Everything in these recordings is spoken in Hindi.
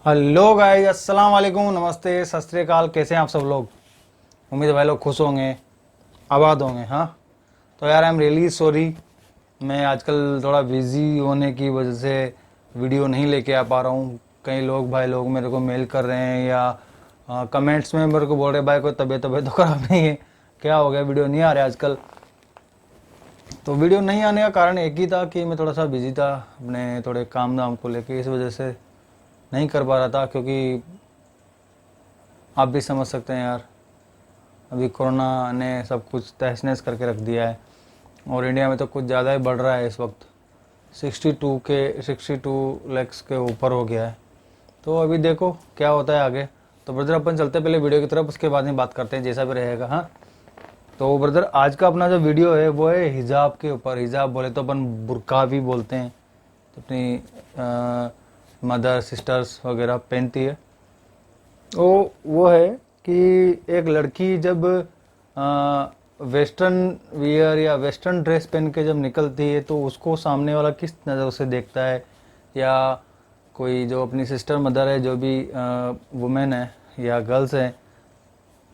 हेलो गाइस, अस्सलाम वालेकुम, नमस्ते, सत श्री अकाल। कैसे हैं आप सब लोग? उम्मीद है भाई लोग खुश होंगे, आबाद होंगे। हाँ तो यार आई एम रियली सॉरी, मैं आजकल थोड़ा बिज़ी होने की वजह से वीडियो नहीं लेके आ पा रहा हूँ। कई लोग भाई लोग मेरे को मेल कर रहे हैं या कमेंट्स में मेरे को बोल रहे हैं भाई कोई तबीयत तो ख़राब नहीं है, क्या हो गया वीडियो नहीं आ रहा आजकल। तो वीडियो नहीं आने का कारण एक ही था कि मैं थोड़ा सा बिज़ी था अपने थोड़े काम धाम को लेके, इस वजह से नहीं कर पा रहा था। क्योंकि आप भी समझ सकते हैं यार, अभी कोरोना ने सब कुछ तहस-नहस करके रख दिया है और इंडिया में तो कुछ ज़्यादा ही बढ़ रहा है इस वक्त। 62 लाख के ऊपर हो गया है। तो अभी देखो क्या होता है आगे। तो ब्रदर अपन चलते पहले वीडियो की तरफ, उसके बाद में बात करते हैं जैसा भी रहेगा। हाँ तो ब्रदर आज का अपना जो वीडियो है वो है हिजाब के ऊपर। हिजाब बोले तो अपन बुर्का भी बोलते हैं, तो अपनी मदर सिस्टर्स वगैरह पहनती है। वो है कि एक लड़की जब वेस्टर्न वियर या वेस्टर्न ड्रेस पहन के जब निकलती है तो उसको सामने वाला किस नज़र से देखता है, या कोई जो अपनी सिस्टर मदर है, जो भी वुमेन है या गर्ल्स हैं,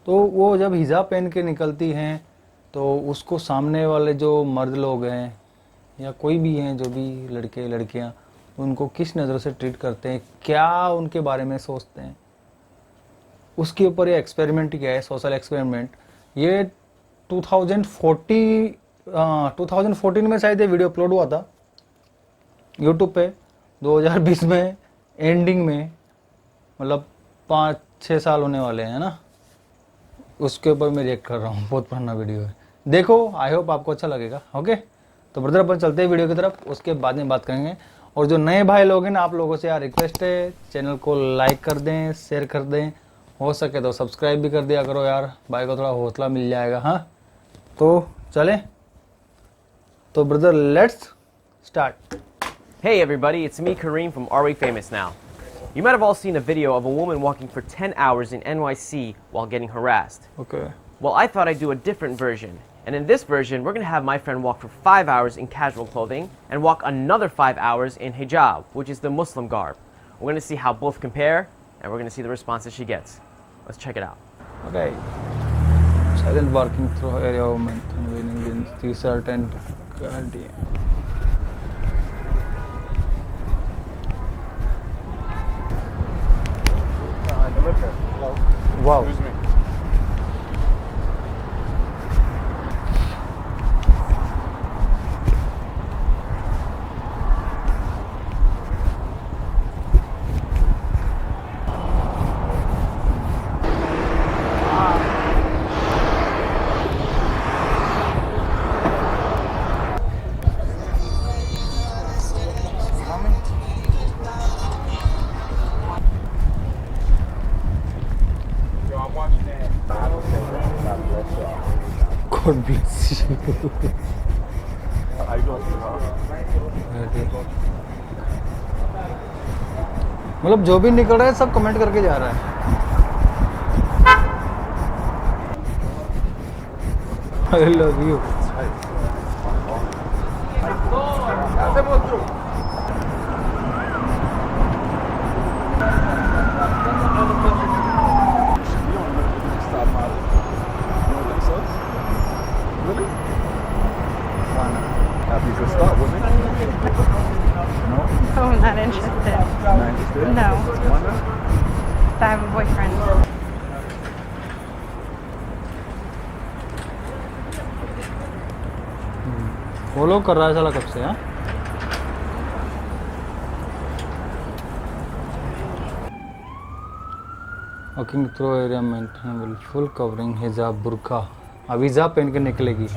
तो वो जब हिजाब पहन के निकलती हैं तो उसको सामने वाले जो मर्द लोग हैं या कोई भी हैं, जो भी लड़के लड़कियां, उनको किस नज़र से ट्रीट करते हैं, क्या उनके बारे में सोचते हैं, उसके ऊपर ये एक्सपेरिमेंट किया है, सोशल एक्सपेरिमेंट। ये 2014 में शायद ये वीडियो अपलोड हुआ था यूट्यूब पे। 2020 में एंडिंग में, मतलब 5-6 साल होने वाले हैं ना, उसके ऊपर मैं रिएक्ट कर रहा हूँ। बहुत पुराना वीडियो है, देखो। आई होप आपको अच्छा लगेगा। ओके तो ब्रदर अपन चलते हैं वीडियो की तरफ, उसके बाद में बात करेंगे। और जो नए भाई लोग हैं ना, आप लोगों से यार रिक्वेस्ट है, चैनल को लाइक कर दें, शेयर कर दें, हो सके तो सब्सक्राइब भी कर दिया करो यार, भाई को थोड़ा हौसला मिल जाएगा। हाँ तो चलें, तो brother let's start. Hey everybody, it's me Kareem from Are We Famous Now. You might have all seen a video of a woman walking for 10 hours in NYC while getting harassed. Okay Well, I thought I'd do a different version. And in this version, we're going to have my friend walk for 5 hours in casual clothing and walk another 5 hours in hijab, which is the Muslim garb. We're going to see how both compare, and we're going to see the responses she gets. Let's check it out. Okay silent walking through area of Manhattan wearing jeans, t-shirt and cardi. Wow. Excuse me. Yo, I'm watching that. God bless you. How you doing, sweetheart? मतलब जो भी निकल रहा है सब कमेंट करके जा रहा है। I love you. Hacemos tú. Stop modeling. You don't think so? Really? Happy to start with me? No? Oh, I'm not interested. Not interested? No. Why not? I have a boyfriend. Follow कर रहा है साला कब से। हाँ walking through area maintainable full covering हिजाब बुर्का। अब हिजाब पहन के निकलेगी।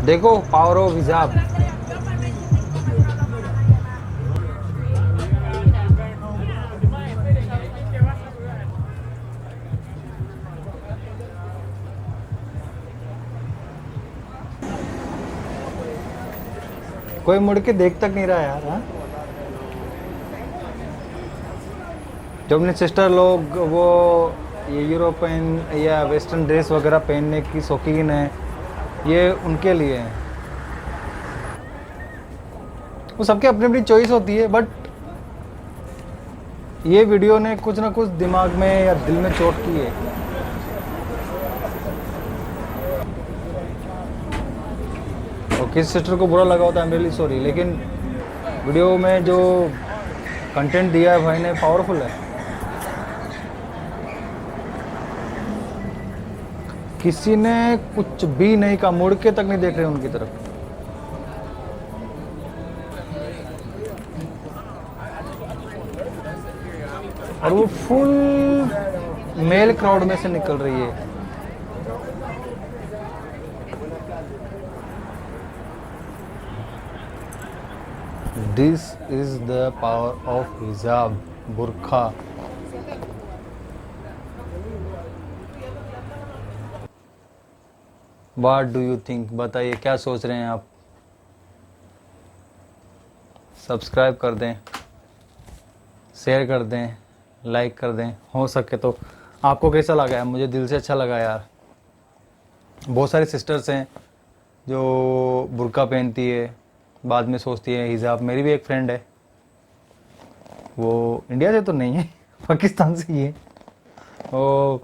देखो पावर ऑफ हिजाब। कोई मुड़ के देख तक नहीं रहा यार। हाँ जो अपने सिस्टर लोग वो ये यूरोपियन या वेस्टर्न ड्रेस वगैरह पहनने की शौकीन है, ये उनके लिए है। वो सबके अपनी अपनी चॉइस होती है, बट ये वीडियो ने कुछ ना कुछ दिमाग में या दिल में चोट की है। और किस सिस्टर को बुरा लगा होता है, आई एम रियली सॉरी, लेकिन वीडियो में जो कंटेंट दिया है भाई ने पावरफुल है। किसी ने कुछ भी नहीं कहा, मुड़ के तक नहीं देख रहे उनकी तरफ। और वो फुल मेल क्राउड में से निकल रही है। This is the power of हिजाब, बुरखा। व्हाट डू यू थिंक, बताइए क्या सोच रहे हैं आप। सब्सक्राइब कर दें, शेयर कर दें, लाइक कर दें, हो सके तो। आपको कैसा लगा है? मुझे दिल से अच्छा लगा यार। बहुत सारी सिस्टर्स हैं जो बुर्का पहनती है, बाद में सोचती है हिजाब। मेरी भी एक फ्रेंड है, वो इंडिया से तो नहीं है, पाकिस्तान से ही है। वो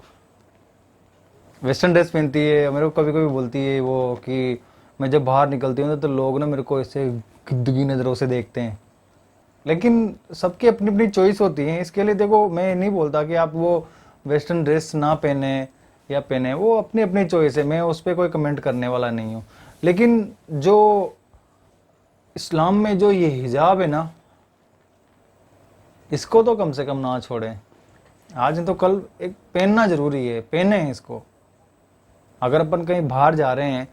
वेस्टर्न ड्रेस पहनती है, मेरे को कभी कभी बोलती है वो कि मैं जब बाहर निकलती हूँ तो लोग ना मेरे को ऐसे गिद्दगी नज़रों से देखते हैं। लेकिन सबकी अपनी अपनी चॉइस होती है। इसके लिए देखो, मैं नहीं बोलता कि आप वो वेस्टर्न ड्रेस ना पहने या पहने, वो अपनी अपनी चॉइस है, मैं उस पर कोई कमेंट करने वाला नहीं हूँ। लेकिन जो इस्लाम में जो ये हिजाब है ना, इसको तो कम से कम ना छोड़ें। आज नहीं तो कल एक पहनना ज़रूरी है, पहने हैं इसको। अगर अपन कहीं बाहर जा रहे हैं,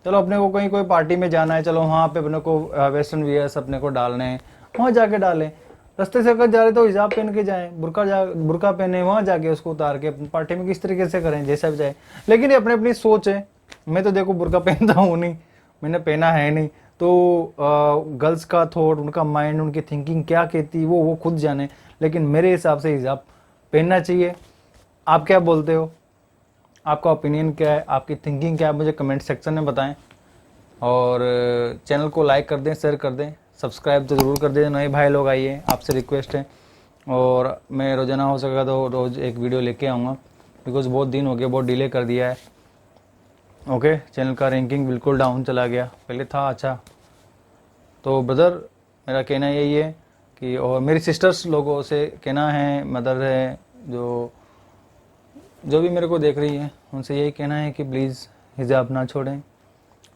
चलो अपने को कहीं कोई पार्टी में जाना है, चलो वहाँ पे अपने को वेस्टर्न वियर्स अपने को डालने हैं, वहाँ जाके डालें। रास्ते से अगर जा रहे तो हिजाब पहन के जाएं, बुर्का पहने, वहाँ जाके उसको उतार के पार्टी में किस तरीके से करें, जैसा भी जाए। लेकिन ये अपनी अपनी सोच है। मैं तो देखो बुर्का पहनता हूँ नहीं, मैंने पहना है नहीं, तो गर्ल्स का थॉट, उनका माइंड, उनकी थिंकिंग क्या कहती वो खुद जाने। लेकिन मेरे हिसाब से हिजाब पहनना चाहिए। आप क्या बोलते हो? आपका ओपिनियन क्या है? आपकी थिंकिंग क्या है? मुझे कमेंट सेक्शन में बताएं। और चैनल को लाइक कर दें, शेयर कर दें, सब्सक्राइब तो ज़रूर कर दें। नए भाई लोग आइए, आपसे रिक्वेस्ट है। और मैं रोज़ाना हो सकेगा तो रोज़ एक वीडियो लेके आऊँगा, बिकॉज़ बहुत दिन हो गया, बहुत डिले कर दिया है। ओके, चैनल का रैंकिंग बिल्कुल डाउन चला गया, पहले था अच्छा। तो ब्रदर, मेरा कहना यही है कि, और मेरी सिस्टर्स लोगों से कहना है, मदर है, जो भी मेरे को देख रही है, उनसे यही कहना है कि प्लीज़ हिजाब ना छोड़ें।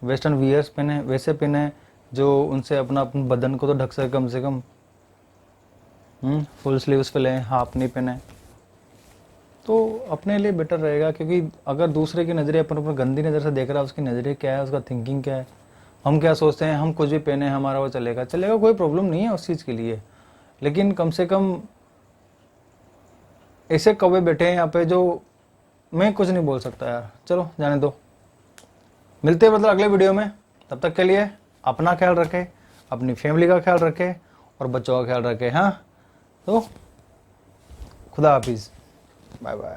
वेस्टर्न वियर्स पहने, वैसे पहने जो उनसे अपना बदन को तो ढक सके कम से कम। फुल स्लीव्स पे लें, हाफ नहीं पहने, तो अपने लिए बेटर रहेगा। क्योंकि अगर दूसरे की नज़रें अपन ऊपर गंदी नज़र से देख रहा है, उसकी नज़रें क्या है, उसका थिंकिंग क्या है, हम क्या सोचते हैं, हम कुछ भी पहने हमारा वो चलेगा, कोई प्रॉब्लम नहीं है उस चीज़ के लिए। लेकिन कम से कम ऐसे कौवे बैठे हैं यहाँ पे जो मैं कुछ नहीं बोल सकता यार। चलो जाने दो, मिलते हैं मतलब अगले वीडियो में। तब तक के लिए अपना ख्याल रखें, अपनी फैमिली का ख्याल रखें और बच्चों का ख्याल रखें। हाँ, तो खुदा हाफिज़, बाय बाय।